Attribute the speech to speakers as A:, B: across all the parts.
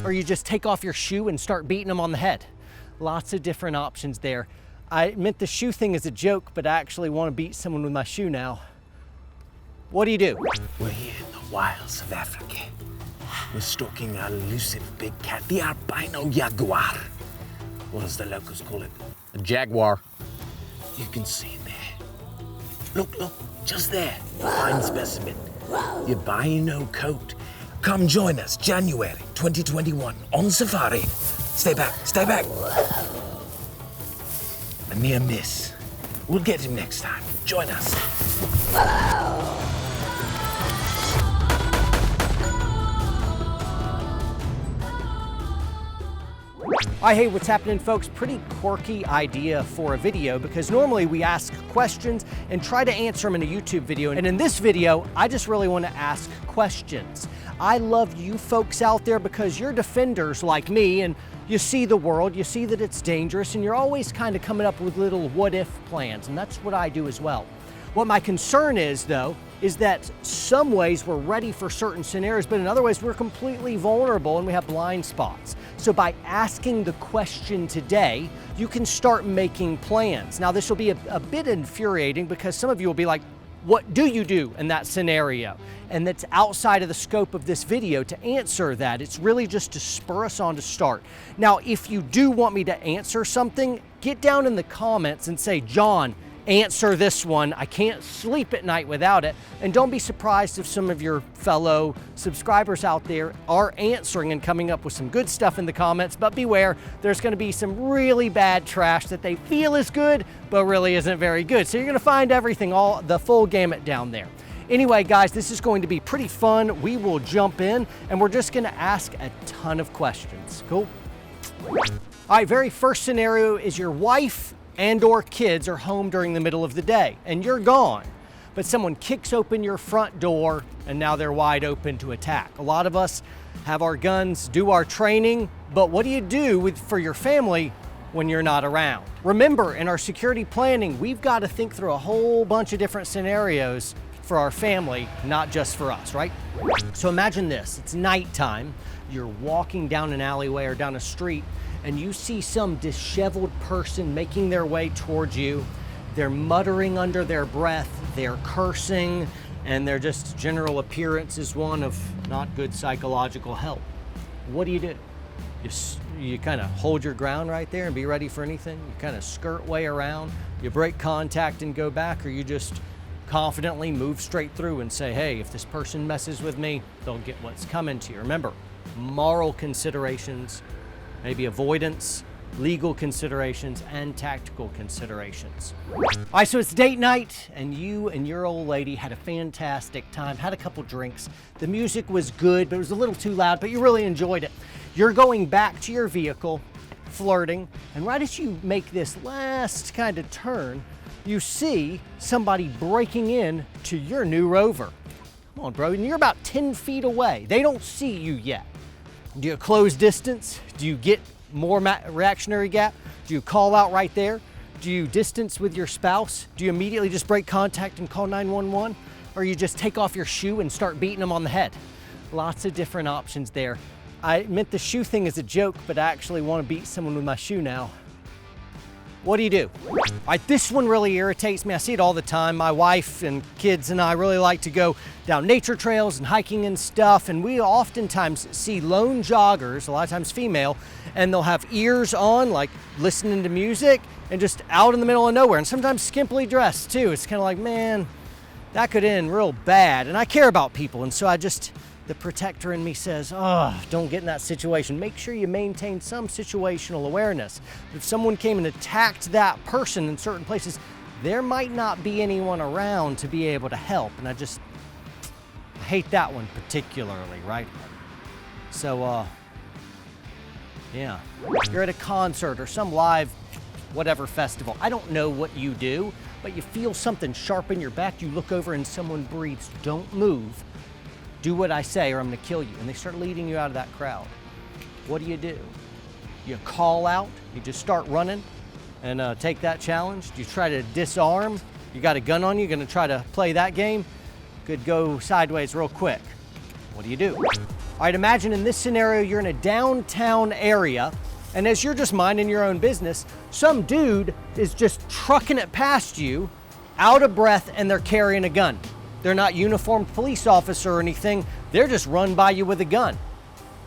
A: Or you just take off your shoe and start beating them on the head. Lots of different options there. I meant the shoe thing as a joke, but I actually want to beat someone with my shoe now. What do you do?
B: We're here in the wilds of Africa. We're stalking our elusive big cat, the albino jaguar. What does the locals call it?
C: A jaguar.
B: You can see it there. Look, just there. Fine specimen. You buy no coat. Come join us, January 2021, on safari. Stay back. A near miss. We'll get him next time. Join us.
A: Hey, what's happening, folks? Pretty quirky idea for a video, because normally we ask questions and try to answer them in a YouTube video. And in this video, I just really want to ask questions. I love you folks out there because you're defenders like me, and you see the world, you see that it's dangerous, and you're always kind of coming up with little what-if plans, and that's what I do as well. What my concern is, though, is that some ways we're ready for certain scenarios, but in other ways we're completely vulnerable and we have blind spots. So by asking the question today, you can start making plans. Now this will be a bit infuriating because some of you will be like, what do you do in that scenario? And that's outside of the scope of this video to answer that. It's really just to spur us on to start. Now, if you do want me to answer something, get down in the comments and say, John, answer this one. I can't sleep at night without it. And don't be surprised if some of your fellow subscribers out there are answering and coming up with some good stuff in the comments, but beware, there's gonna be some really bad trash that they feel is good, but really isn't very good. So you're gonna find everything, all the full gamut down there. Anyway, guys, this is going to be pretty fun. We will jump in and we're just gonna ask a ton of questions. Cool? All right, very first scenario is your wife and or kids are home during the middle of the day and you're gone, but someone kicks open your front door and now they're wide open to attack. A lot of us have our guns, do our training, but what do you do for your family when you're not around? Remember, in our security planning, we've got to think through a whole bunch of different scenarios for our family, not just for us, right? So imagine this, it's nighttime, you're walking down an alleyway or down a street, and you see some disheveled person making their way towards you. They're muttering under their breath, they're cursing, and their just general appearance is one of not good psychological health. What do? You kind of hold your ground right there and be ready for anything? You kind of skirt way around, you break contact and go back, or you just confidently move straight through and say, hey, if this person messes with me, they'll get what's coming to you. Remember, moral considerations, maybe avoidance, legal considerations, and tactical considerations. All right, so it's date night, and you and your old lady had a fantastic time, had a couple drinks. The music was good, but it was a little too loud, but you really enjoyed it. You're going back to your vehicle, flirting, and right as you make this last kind of turn, you see somebody breaking in to your new Rover. Come on, bro, and you're about 10 feet away. They don't see you yet. Do you close distance? Do you get more reactionary gap? Do you call out right there? Do you distance with your spouse? Do you immediately just break contact and call 911? Or you just take off your shoe and start beating them on the head? Lots of different options there. I meant the shoe thing as a joke, but I actually want to beat someone with my shoe now. What do you do? All right, this one really irritates me. I see it all the time. My wife and kids and I really like to go down nature trails and hiking and stuff, and we oftentimes see lone joggers, a lot of times female, and they'll have ears on, like listening to music, and just out in the middle of nowhere, and sometimes skimpily dressed too. It's kind of like, man, that could end real bad, and I care about people, and so the protector in me says, oh, don't get in that situation. Make sure you maintain some situational awareness. If someone came and attacked that person in certain places, there might not be anyone around to be able to help. And I hate that one particularly, right? So, yeah. You're at a concert or some live whatever festival. I don't know what you do, but you feel something sharp in your back. You look over and someone breathes, don't move. Do what I say or I'm gonna kill you. And they start leading you out of that crowd. What do? You call out, you just start running and take that challenge. Do you try to disarm? You got a gun on you, gonna try to play that game? Could go sideways real quick. What do? All All right, imagine in this scenario, you're in a downtown area, and as you're just minding your own business, some dude is just trucking it past you, out of breath, and they're carrying a gun. They're not uniformed police officer or anything. They're just run by you with a gun.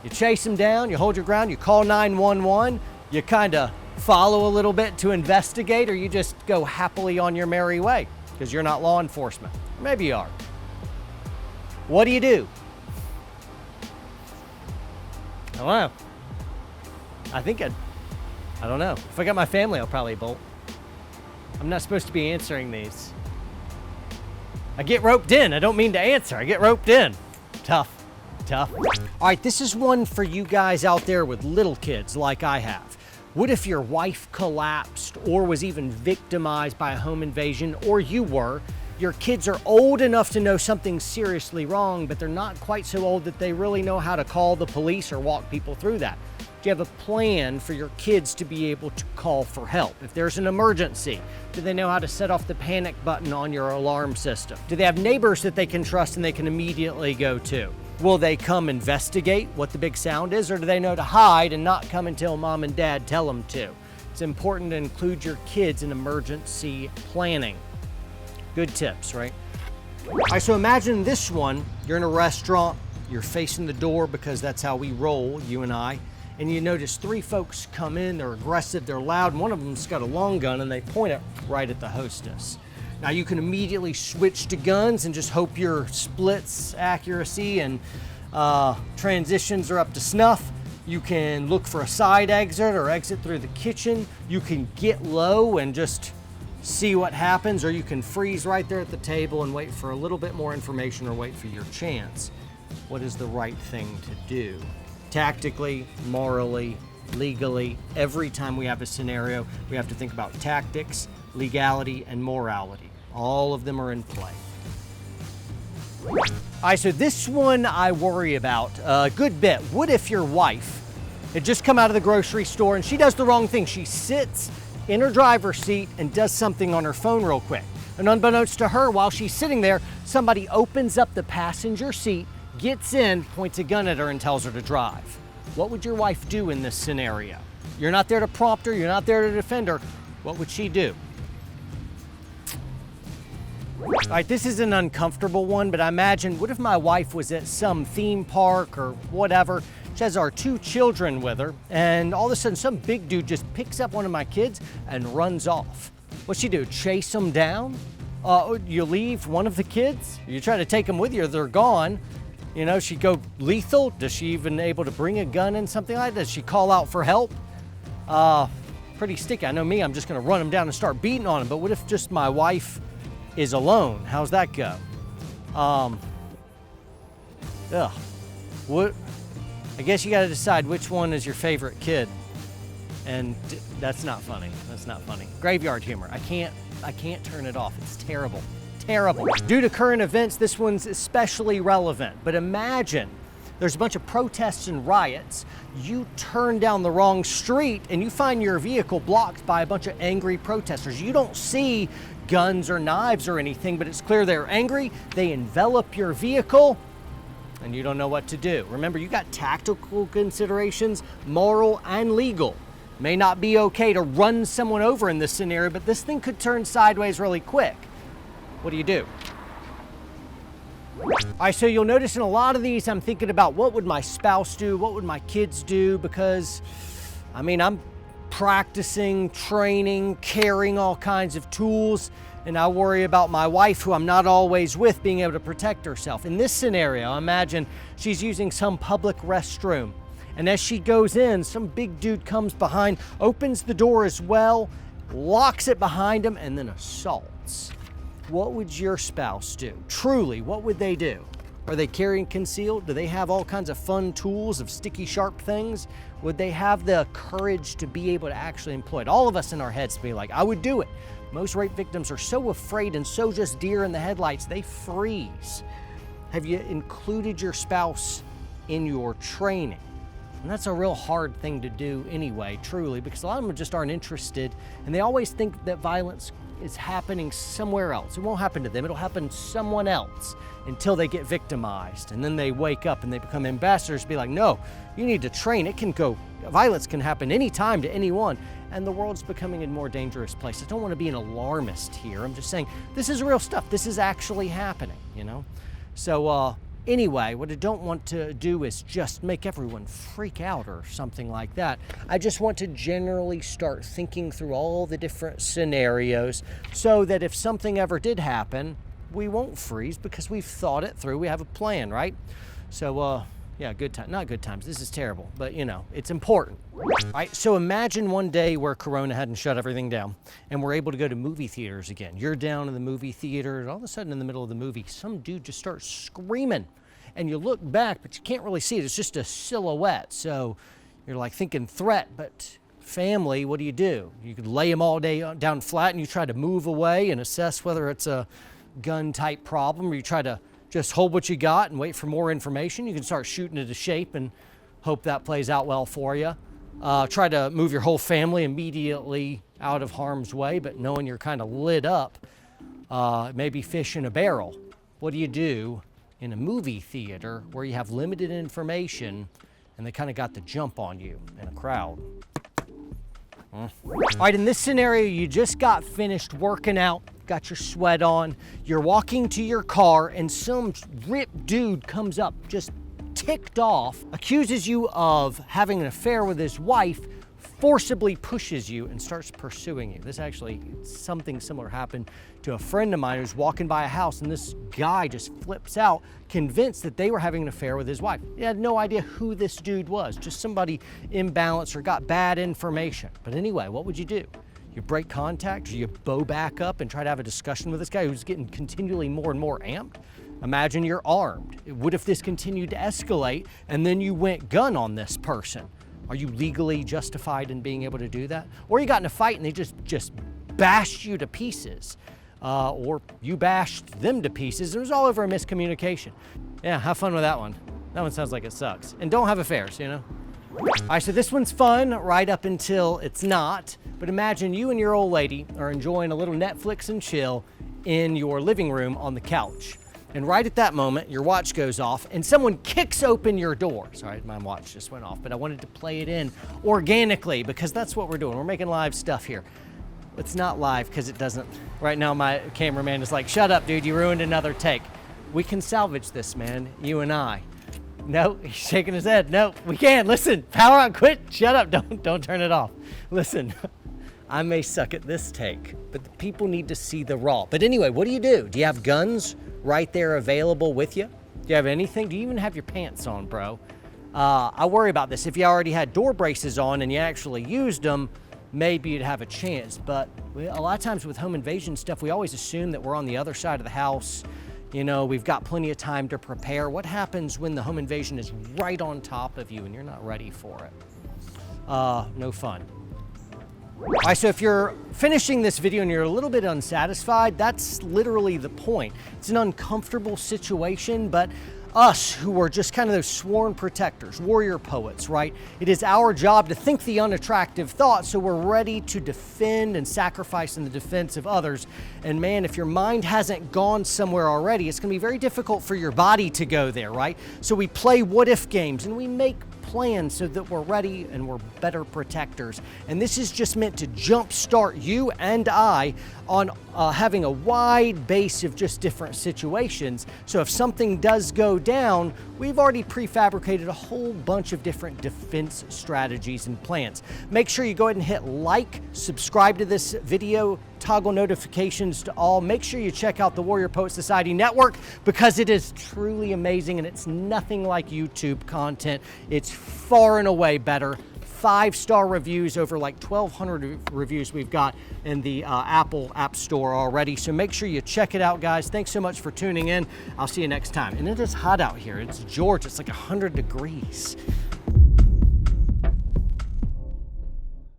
A: You chase them down, you hold your ground, you call 911, you kind of follow a little bit to investigate, or you just go happily on your merry way because you're not law enforcement. Maybe you are. What do you do? I don't know. I don't know. If I got my family, I'll probably bolt. I'm not supposed to be answering these. I get roped in. I don't mean to answer. I get roped in. Tough. All right, this is one for you guys out there with little kids like I have. What if your wife collapsed or was even victimized by a home invasion, or you were? Your kids are old enough to know something's seriously wrong, but they're not quite so old that they really know how to call the police or walk people through that. Do you have a plan for your kids to be able to call for help? If there's an emergency, do they know how to set off the panic button on your alarm system? Do they have neighbors that they can trust and they can immediately go to? Will they come investigate what the big sound is, or do they know to hide and not come until mom and dad tell them to? It's important to include your kids in emergency planning. Good tips, right? All right, so imagine this one. You're in a restaurant, you're facing the door because that's how we roll, you and I, and you notice three folks come in, they're aggressive, they're loud, and one of them's got a long gun and they point it right at the hostess. Now you can immediately switch to guns and just hope your splits, accuracy, and transitions are up to snuff. You can look for a side exit or exit through the kitchen. You can get low and just see what happens, or you can freeze right there at the table and wait for a little bit more information or wait for your chance. What is the right thing to do? Tactically, morally, legally, every time we have a scenario, we have to think about tactics, legality, and morality. All of them are in play. All right, so this one I worry about a good bit. What if your wife had just come out of the grocery store and she does the wrong thing? She sits in her driver's seat and does something on her phone real quick. And unbeknownst to her, while she's sitting there, somebody opens up the passenger seat, gets in, points a gun at her, and tells her to drive. What would your wife do in this scenario? You're not there to prompt her, you're not there to defend her. What would she do? All right, this is an uncomfortable one, but I imagine, what if my wife was at some theme park or whatever? She has our two children with her, and all of a sudden some big dude just picks up one of my kids and runs off. What'd she do, chase them down? You leave one of the kids? You try to take them with you, they're gone. You know, she go lethal? Does she even able to bring a gun in, something like that? Does she call out for help? Pretty sticky. I know me, I'm just gonna run them down and start beating on them, but what if just my wife is alone? How's that go? I guess you gotta decide which one is your favorite kid. And that's not funny. That's not funny. Graveyard humor. I can't turn it off. It's terrible. Terrible. Due to current events, this one's especially relevant. But imagine there's a bunch of protests and riots. You turn down the wrong street and you find your vehicle blocked by a bunch of angry protesters. You don't see guns or knives or anything, but it's clear they're angry. They envelop your vehicle and you don't know what to do. Remember, you got tactical considerations, moral and legal. May not be okay to run someone over in this scenario, but this thing could turn sideways really quick. What do you do? All right, so you'll notice in a lot of these, I'm thinking about what would my spouse do? What would my kids do? Because, I mean, I'm practicing, training, carrying all kinds of tools, and I worry about my wife, who I'm not always with, being able to protect herself. In this scenario, imagine she's using some public restroom, and as she goes in, some big dude comes behind, opens the door as well, locks it behind him, and then assaults. What would your spouse do? Truly, what would they do? Are they carrying concealed? Do they have all kinds of fun tools of sticky, sharp things? Would they have the courage to be able to actually employ it? All of us in our heads be like, I would do it. Most rape victims are so afraid and so just deer in the headlights, they freeze. Have you included your spouse in your training? And that's a real hard thing to do anyway, truly, because a lot of them just aren't interested, and they always think that violence is happening somewhere else. It won't happen to them, it'll happen to someone else until they get victimized. And then they wake up and they become ambassadors, be like, no, you need to train. Violence can happen anytime to anyone. And the world's becoming a more dangerous place. I don't want to be an alarmist here. I'm just saying, this is real stuff. This is actually happening, you know? So anyway, what I don't want to do is just make everyone freak out or something like that. I just want to generally start thinking through all the different scenarios so that if something ever did happen, we won't freeze because we've thought it through. We have a plan, right? So, yeah, not good times. This is terrible, but you know, it's important. All right, so imagine one day where Corona hadn't shut everything down and we're able to go to movie theaters again. You're down in the movie theater and all of a sudden in the middle of the movie, some dude just starts screaming and you look back, but you can't really see it. It's just a silhouette. So you're like thinking threat, but family, what do? You could lay them all day down flat and you try to move away and assess whether it's a gun type problem, or you try to just hold what you got and wait for more information. You can start shooting it to shape and hope that plays out well for you. Try to move your whole family immediately out of harm's way, but knowing you're kind of lit up, maybe fish in a barrel. What do you do in a movie theater where you have limited information and they kind of got the jump on you in a crowd? All right, in this scenario, you just got finished working out, got your sweat on, you're walking to your car, and some ripped dude comes up, just ticked off, accuses you of having an affair with his wife, forcibly pushes you and starts pursuing you. Something similar happened to a friend of mine who's walking by a house, and this guy just flips out, convinced that they were having an affair with his wife. He had no idea who this dude was, just somebody imbalanced or got bad information. But anyway, what would you do? You break contact, or you bow back up and try to have a discussion with this guy who's getting continually more and more amped? Imagine you're armed. What if this continued to escalate and then you went gun on this person? Are you legally justified in being able to do that? Or you got in a fight and they just bashed you to pieces. Or you bashed them to pieces. It was all over a miscommunication. Yeah, have fun with that one. That one sounds like it sucks. And don't have affairs, you know? All right, so this one's fun right up until it's not. But imagine you and your old lady are enjoying a little Netflix and chill in your living room on the couch. And right at that moment, your watch goes off and someone kicks open your door. Sorry, my watch just went off, but I wanted to play it in organically because that's what we're doing. We're making live stuff here. It's not live because it doesn't. Right now, my cameraman is like, shut up, dude, you ruined another take. We can salvage this, man, you and I. No, he's shaking his head. No, we can't. Listen, power on, quit, shut up, don't turn it off. Listen, I may suck at this take, but the people need to see the raw. But anyway, what do? Do you have guns right there available with you? Do you have anything? Do you even have your pants on, bro? I worry about this. If you already had door braces on and you actually used them, maybe you'd have a chance. But a lot of times with home invasion stuff, we always assume that we're on the other side of the house. You know, we've got plenty of time to prepare. What happens when the home invasion is right on top of you and you're not ready for it? No fun. All right, so if you're finishing this video and you're a little bit unsatisfied, that's literally the point. It's an uncomfortable situation, but us who are just kind of those sworn protectors, warrior poets, right? It is our job to think the unattractive thoughts so we're ready to defend and sacrifice in the defense of others. And man, if your mind hasn't gone somewhere already, it's gonna be very difficult for your body to go there, right? So we play what if games and we make plans so that we're ready and we're better protectors. And this is just meant to jumpstart you and I on having a wide base of just different situations. So if something does go down, we've already prefabricated a whole bunch of different defense strategies and plans. Make sure you go ahead and hit like, subscribe to this video, toggle notifications to all. Make sure you check out the Warrior Poet Society Network because it is truly amazing and it's nothing like YouTube content. It's far and away better. 5-star reviews, over like 1,200 reviews we've got in the Apple App Store already. So make sure you check it out, guys. Thanks so much for tuning in. I'll see you next time. And it is hot out here. It's Georgia. It's like 100 degrees.